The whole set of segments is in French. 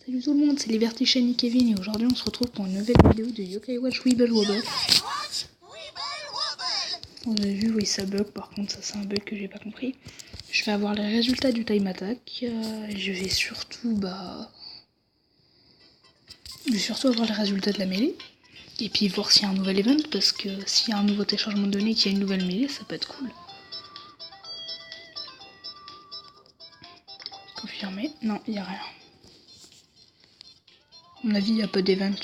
Salut tout le monde, c'est Liberty Shiny Kevin et aujourd'hui on se retrouve pour une nouvelle vidéo de Yokai Watch Weeble Wobble. Vous avez vu, oui ça bug, par contre ça c'est un bug que j'ai pas compris. Je vais avoir les résultats du time attack, je vais surtout avoir les résultats de la mêlée. Et puis voir s'il y a un nouvel event, parce que s'il y a un nouveau téléchargement de données et qu'il y a une nouvelle mêlée, ça peut être cool. Confirmé, non, il n'y a rien. À mon avis, il y a peu d'event.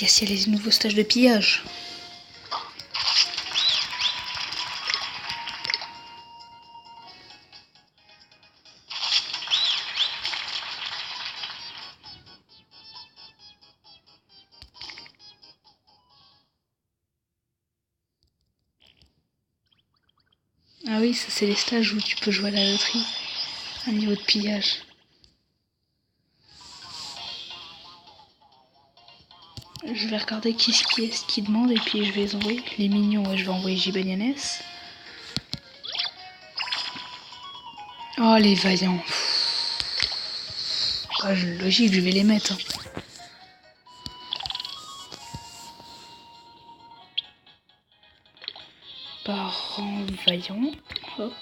Yes, il y a les nouveaux stages de pillage. Ah oui, ça c'est les stages où tu peux jouer à la loterie. Un niveau de pillage. Je vais regarder qui est-ce qui demande et puis je vais les envoyer. Les mignons, ouais, je vais envoyer Gibanianes. Oh, les vaillants. Ah, logique, je vais les mettre. Hein. Parents vaillants. Hop.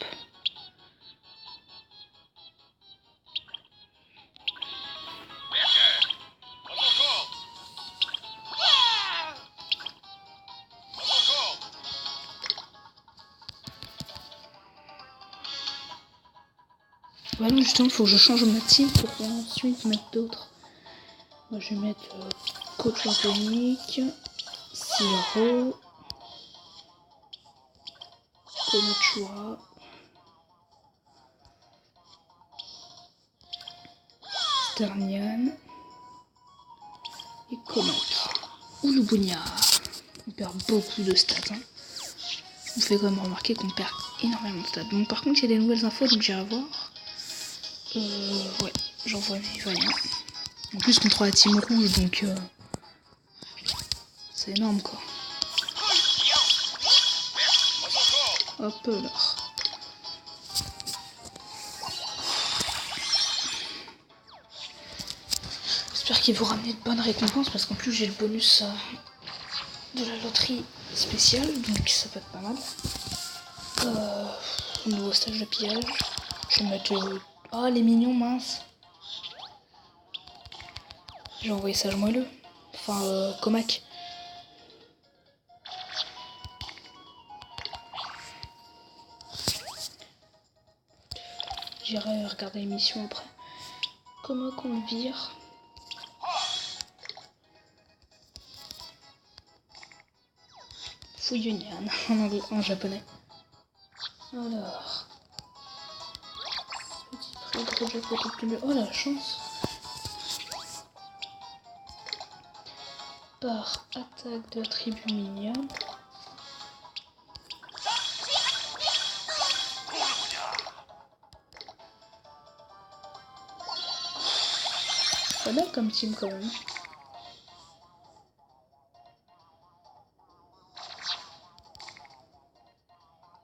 Ouais, non, justement, il faut que je change ma team pour ensuite mettre d'autres. Moi, je vais mettre coach Antonique, Siro, Konachura, Sternian et Komak. Ou Lubunia. On perd beaucoup de stats. Hein. On fait quand même remarquer qu'on perd énormément de stats. Bon, par contre, il y a des nouvelles infos, donc j'irai voir. Ouais, j'envoie mes vaillants. En plus, contre la team rouge, donc c'est énorme quoi. Hop là. J'espère qu'ils vont ramener de bonnes récompenses parce qu'en plus j'ai le bonus de la loterie spéciale, donc ça peut être pas mal. Nouveau stage de pillage. Je vais mettre... Oh les mignons, mince. J'ai envoyé sage moelleux. Enfin, Comac. J'irai regarder l'émission après. Comac on le vire. Fuyunian en japonais. Alors. Petit prix, gros jackpot obtenu. Oh la chance. Par attaque de tribu mignonne. Pas mal comme team quand même.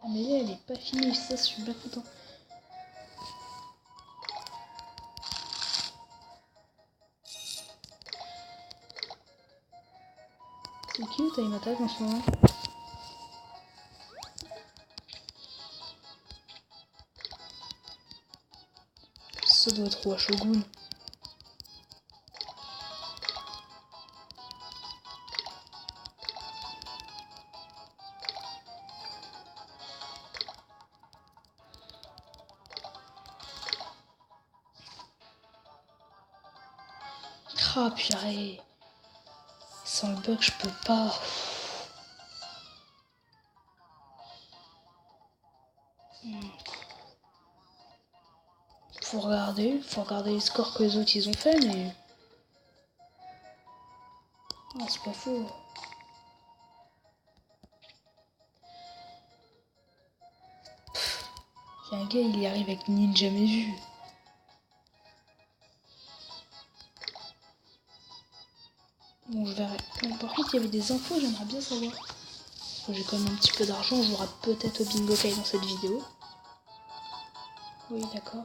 La mêlée elle est pas finie, ça je suis bien content. C'est qui le time attack en ce moment? Ça doit être roi Shogun. Ah purée. Sans le bug je peux pas. Faut regarder les scores que les autres ils ont fait mais... Ah c'est pas faux. Il y a un gars il y arrive avec ninja jamais vu. Bon, je verrai. Bon, par contre, il y avait des infos, j'aimerais bien savoir. Parce que j'ai quand même un petit peu d'argent, on jouera peut-être au bingo Kai dans cette vidéo. Oui, d'accord.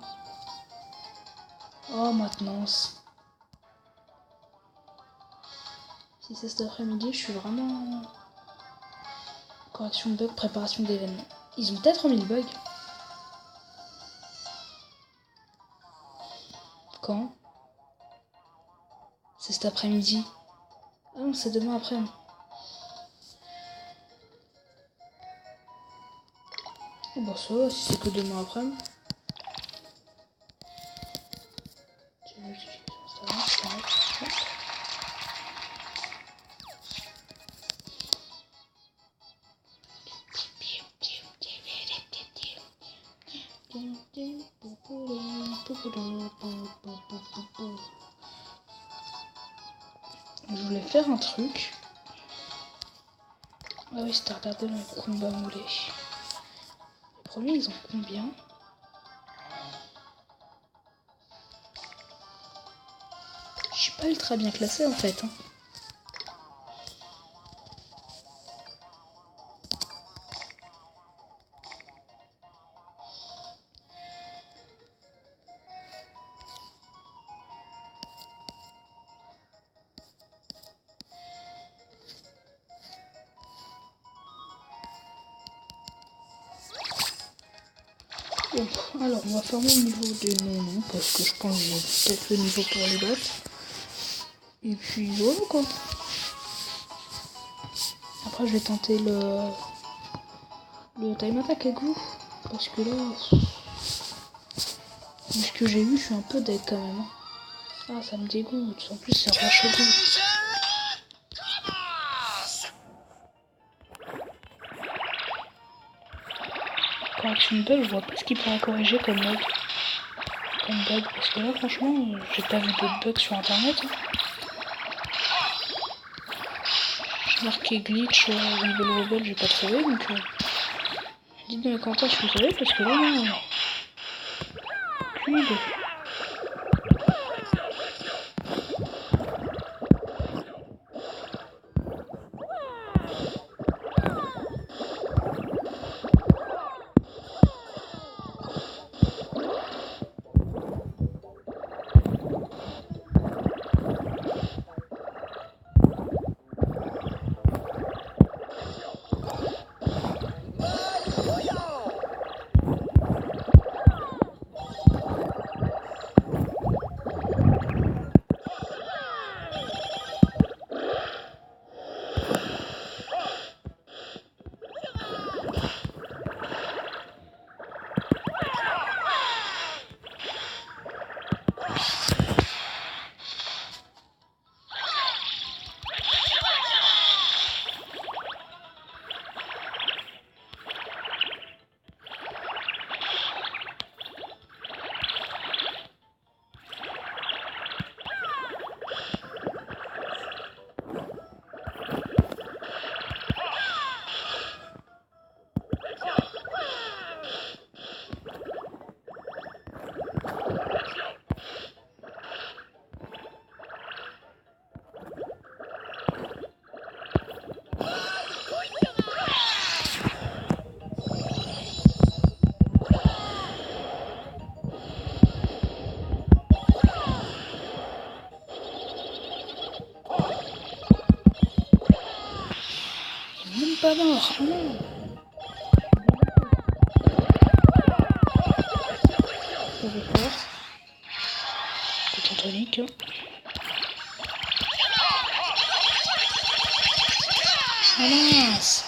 Oh, maintenance. Si c'est cet après-midi, je suis vraiment... Correction de bug, préparation d'événements. Ils ont peut-être remis le bug. Quand? C'est cet après-midi. Ah non, c'est demain après-midi. Oh bah ça va, si c'est que demain après-midi. Je voulais faire un truc. Ah oui, c'était regarder le combat moulé. Les premiers, ils ont combien? Je suis pas ultra bien classée en fait. Hein. Bon, alors on va fermer le niveau des non parce que je pense que j'ai peut-être le niveau pour les battre. Et puis voilà quoi. Après je vais tenter le time attack avec vous. Parce que là, vu ce que j'ai vu, je suis un peu dead quand même. Hein. Ah ça me dégoûte, en plus c'est rush au bout. Correction de bug, je vois pas ce qu'il pourrait corriger comme bug. Parce que là franchement, j'ai pas vu d'autres bugs sur internet. Hein. J'ai marqué glitch, level rebel, j'ai pas trouvé donc... Dites dans les commentaires si vous savez parce que là, non... Aucune idée. Pas mort, oh non. Ça va fort. Petit tonique. Ah mince.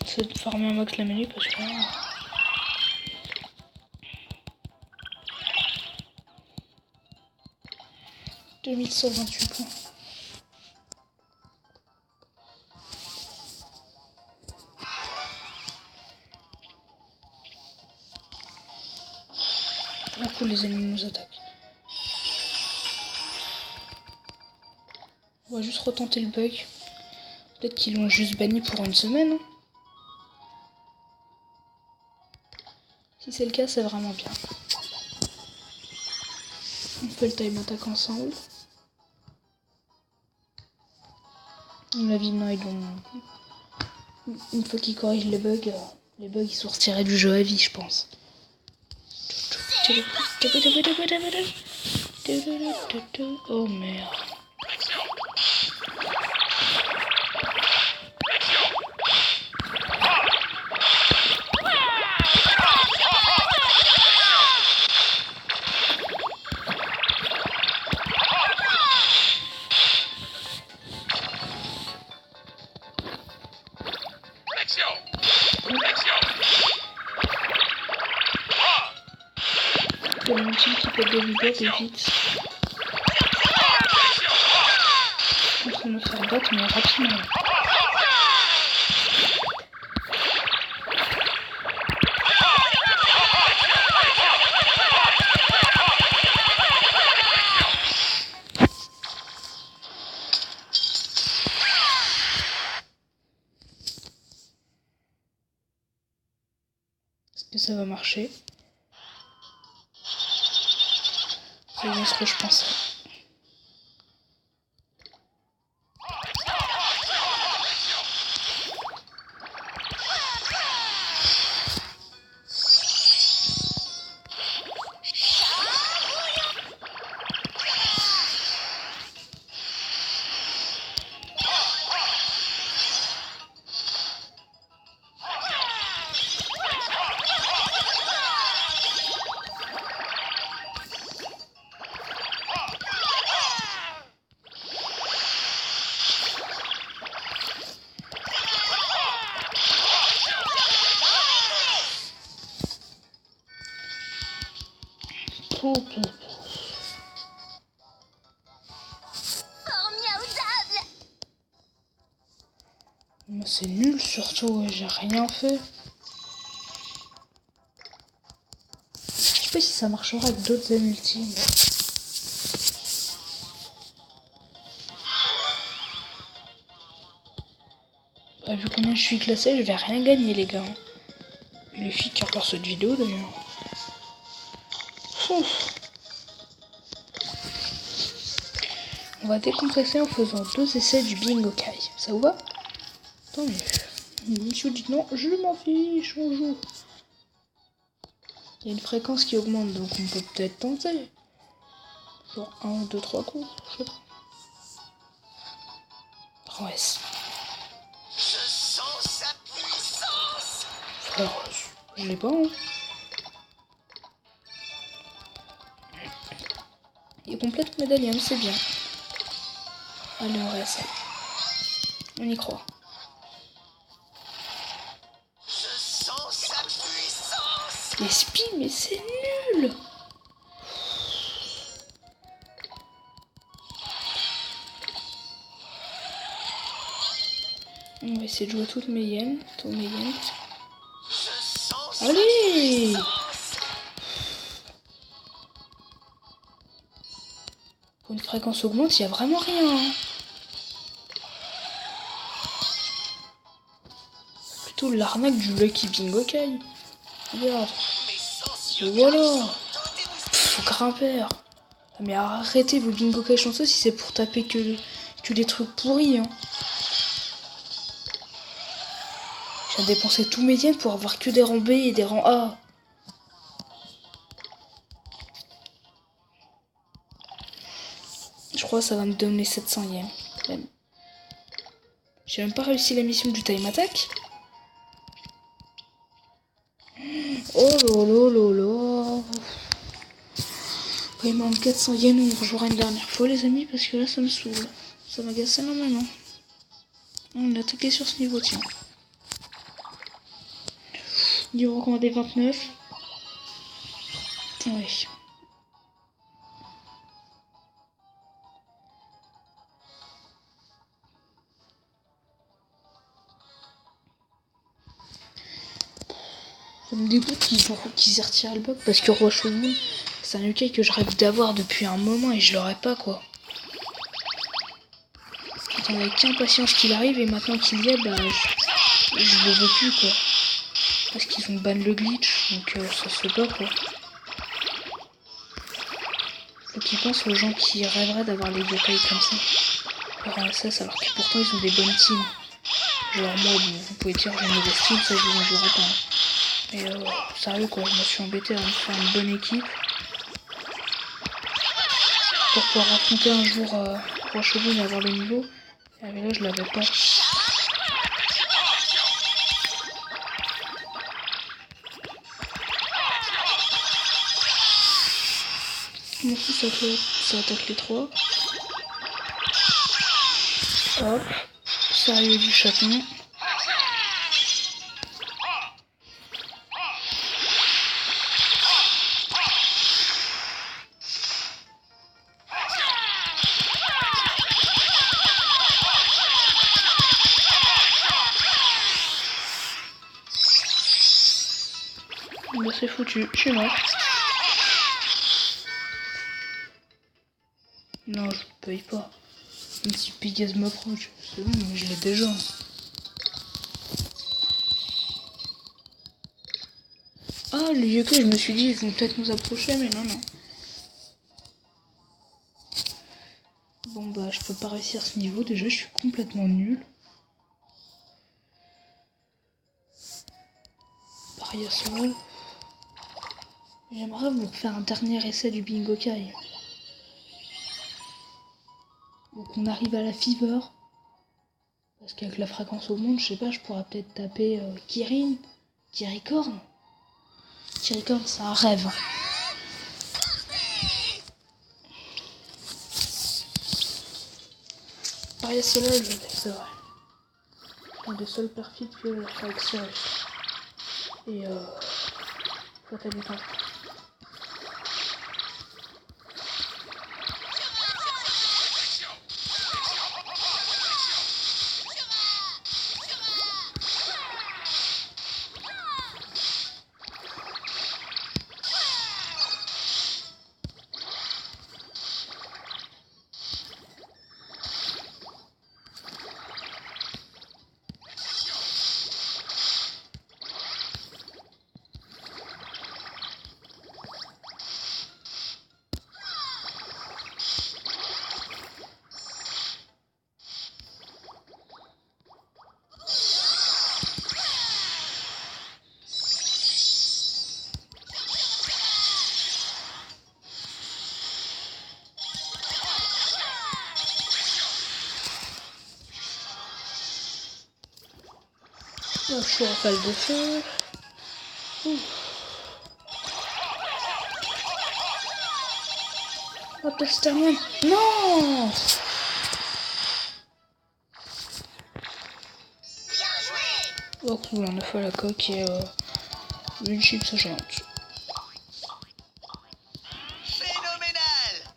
C'est de farmer un max la menu parce que... 2128 points. Là, cool, les ennemis nous attaquent. On va juste retenter le bug. Peut-être qu'ils l'ont juste banni pour une semaine. Hein. Si c'est le cas, c'est vraiment bien. On fait le time attack ensemble. À mon avis, non, ils ont... Une fois qu'ils corrigent les bugs ils sont retirés du jeu à vie, je pense. Oh merde. Il y a mon team qui peut dévider vite. Je suis en train de me faire battre, mais rapidement. Est-ce que ça va marcher? C'est bien ce que je pensais. C'est nul surtout, j'ai rien fait. Je sais pas si ça marchera avec d'autres multi. Bah, vu combien je suis classé, je vais rien gagner les gars. Et les filles qui regardent cette vidéo d'ailleurs. On va décompresser en faisant 2 essais du bingo kai. Ça vous va? Tant mieux. Monsieur dit non, je m'en fiche, on joue. Il y a une fréquence qui augmente, donc on peut peut-être tenter. Genre 1, 2, 3 coups, je sais pas. Oh, ouais. Je sens sa puissance. Frère, je l'ai pas, hein. Il complète médaillon, c'est bien. Allez, on réessaye. On y croit. Je sens sa puissance. Les spies, mais c'est nul. On va essayer de jouer toutes mes yens. Tous mes yens. Je sens Allez! Pour une fréquence augmente, il n'y a vraiment rien. Hein. Plutôt l'arnaque du Lucky Bingo Kai. Regarde. Et voilà. Pff, grimpeur. Mais arrêtez vos Bingo Kai chanceux si c'est pour taper que des trucs pourris. Hein. J'ai dépensé tous mes yens pour avoir que des rangs B et des rangs A. Je crois que ça va me donner 700 yens. Même. J'ai même pas réussi la mission du time attack. Oh lolo. Il manque 400 yens, on rejouera une dernière fois les amis parce que là ça me saoule. Ça m'agace énormément. On a attaqué sur ce niveau, tiens. Niveau recommandé 29. Oui. Ça me dégoûte qu'ils aient retiré le bug parce que Roi Shogun, c'est un UK que je rêve d'avoir depuis un moment et je l'aurais pas quoi. j'attends avec impatience qu'il arrive et maintenant qu'il y est, bah je le veux plus quoi. Parce qu'ils ont ban le glitch, donc ça se fait pas quoi. Faut qu'ils pensent aux gens qui rêveraient d'avoir les yokai comme ça. Pour SS alors que pourtant ils ont des bonnes teams. Genre moi vous pouvez dire j'ai une mauvaise team, ça je vous en jouerai pas. Mais sérieux quoi, je me suis embêté à me faire une bonne équipe. Pour pouvoir affronter un jour Rocheville et avoir le niveau. Mais là je l'avais pas. Mon coup ça attaque les trois. Hop. Sérieux du chaton. Bah c'est foutu, je suis mort. Non, je paye pas. Même si Pégase m'approche, c'est bon, mais je l'ai déjà. Ah, les yokai, je me suis dit, ils vont peut-être nous approcher, mais non, non. Bon, bah, je peux pas réussir ce niveau. Déjà, je suis complètement nul. Paria Sol. J'aimerais vous faire un dernier essai du Bingo Kai. Donc, on arrive à la Fever. Parce qu'avec la fréquence au monde, je sais pas, je pourrais peut-être taper Kirin. Kiricorn. Kiricorn, c'est un rêve. Paria Soleil, je l'ai, c'est vrai. Un des seuls perfides que la faction. Et Fatalité. Je suis rafale de feu. Hop, ça se termine. Non! Oh cool, on a fait la coque et une chips géante. Phénoménal.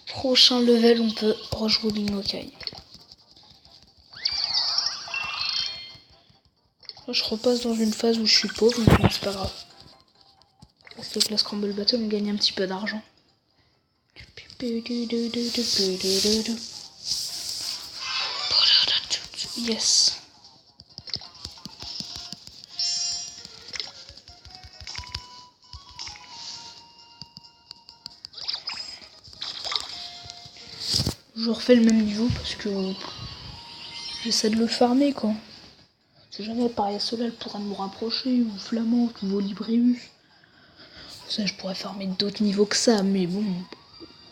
Prochain level, on peut rejouer Bingo Kai. Là, je repasse dans une phase où je suis pauvre, mais bon, c'est pas grave. Parce que avec la Scramble Battle, on gagne un petit peu d'argent. Yes. Je refais le même niveau parce que j'essaie de le farmer quoi. Si jamais Paria Soleil pourra me rapprocher, ou Flamand, ou Volibrius. Ça, je pourrais farmer d'autres niveaux que ça, mais bon,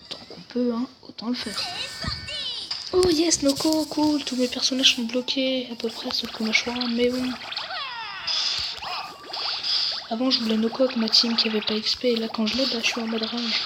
tant qu'on peut, hein, autant le faire. Oh yes, Noko, cool, tous mes personnages sont bloqués, à peu près, sauf que Machora, mais bon. Avant, je voulais Noko avec ma team qui avait pas XP, et là, quand je l'ai, bah, je suis en mode rage.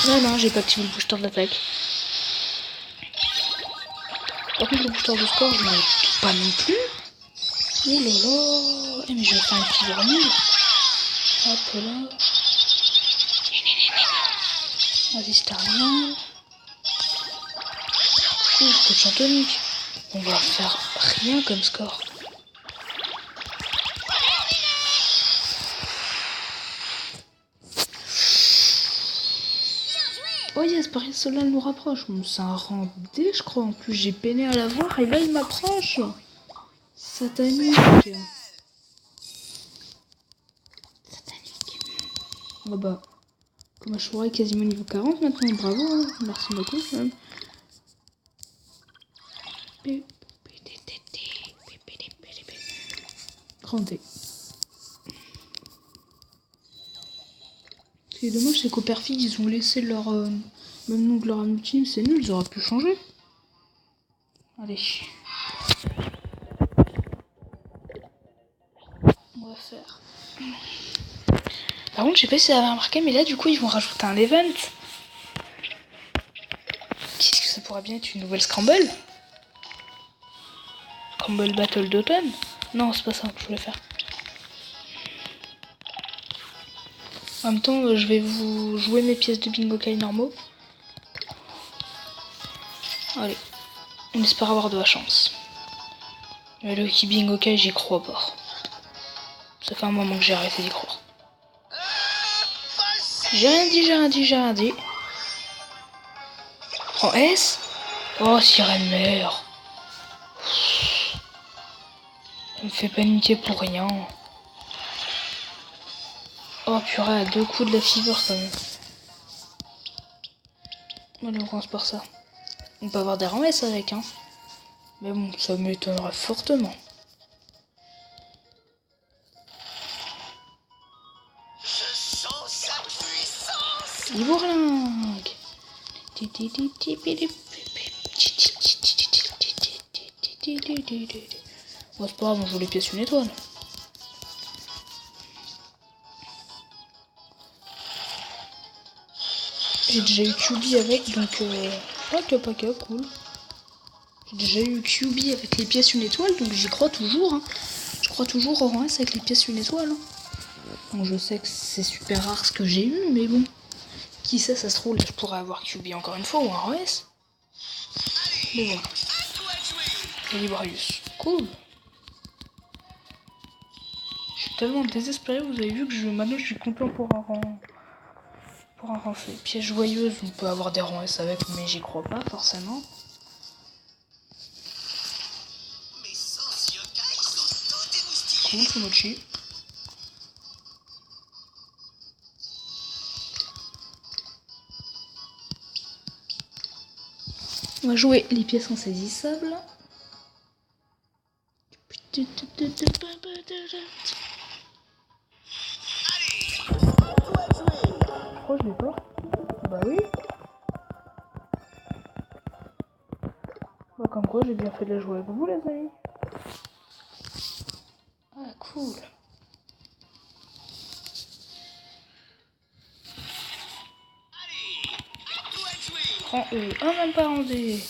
Non, j'ai pas activé le booster de l'attaque. Par contre, le booster de score, je ne pas non plus. Oh là là. Mais je vais faire une figure nulle. Hop là. Vas-y, Starlion. Coach Anthony. On va faire rien comme score. Oh yes, Paris Solal nous rapproche. Bon, c'est un rang D, je crois. En plus, j'ai peiné à la voir et là, il m'approche. Satanique. Oh bah, comme je est quasiment niveau 40 maintenant. Bravo, hein. Merci beaucoup quand même. Grand D. Ce qui est dommage, c'est qu'au perfide, ils ont laissé leur... même nom de leur ultime, c'est nul, ils auraient pu changer. Allez. On va faire... Par contre, je sais pas si ça avait remarqué, mais là, du coup, ils vont rajouter un event. Qu'est-ce que ça pourrait bien être, une nouvelle Scramble? Scramble Battle d'automne? Non, c'est pas ça que je voulais faire. En même temps, je vais vous jouer mes pièces de bingo kai normaux. Allez, on espère avoir de la chance. Mais le Ki bingo kai, j'y crois pas. Ça fait un moment que j'ai arrêté d'y croire. J'ai rien dit. En S? Oh, sirène mère. Elle me fait paniquer pour rien. Oh purée, à 2 coups de la fever quand même. On commence par ça. On peut avoir des rangs S avec, hein. Mais bon, ça m'étonnerait fortement. Je sens sa puissance. Ivourlingue. Bon, c'est pas grave, on joue les pièces une étoile. J'ai déjà eu QB avec, donc pas cool. J'ai déjà eu QB avec les pièces une étoile, donc j'y crois toujours. Hein. Je crois toujours au rang S avec les pièces une étoile. Hein. Donc je sais que c'est super rare ce que j'ai eu, mais bon. Qui sait, ça se trouve, là je pourrais avoir QB encore une fois ou un rang S. Mais bon. Librarius. Cool. Je suis tellement désespéré, vous avez vu que maintenant je suis content pour un rang. Pour un rang fait. Pièce joyeuse, on peut avoir des rangs S avec, mais j'y crois pas forcément. Cool, Fumochi. On va jouer les pièces insaisissables. Pourquoi je l'ai pas? Bah oui. Bah comme quoi j'ai bien fait de la jouer avec vous les amis. Ah cool. Prends E. Ah même pas en D.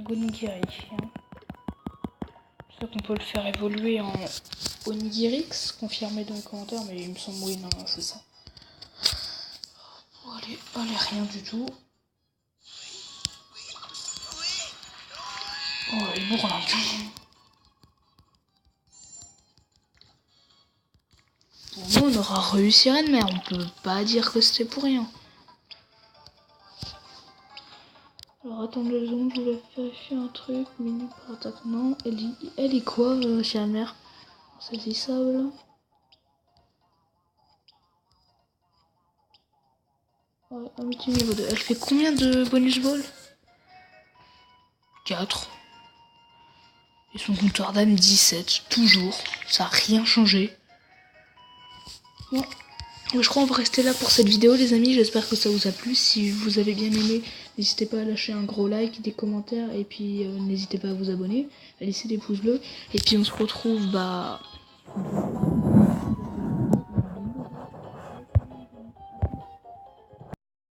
Onigiri. Hein. Je sais qu'on peut le faire évoluer en Onigirix, confirmé dans les commentaires, mais il me semble oui, non, c'est ça. Oh, allez, rien du tout. Oh, il bourre là. Bon, on aura réussi à mais on peut pas dire que c'était pour rien. Alors attends 2 secondes, je voulais vérifier un truc. Mini par attaque, non. Elle est quoi, Sirène-Mère? Saisissable là. Ouais, un petit niveau 2. Elle fait combien de bonus ball? 4. Et son compteur d'âme 17. Toujours. Ça a rien changé. Bon. Je crois qu'on va rester là pour cette vidéo les amis. J'espère que ça vous a plu. Si vous avez bien aimé, n'hésitez pas à lâcher un gros like, des commentaires. Et puis n'hésitez pas à vous abonner, à laisser des pouces bleus. Et puis on se retrouve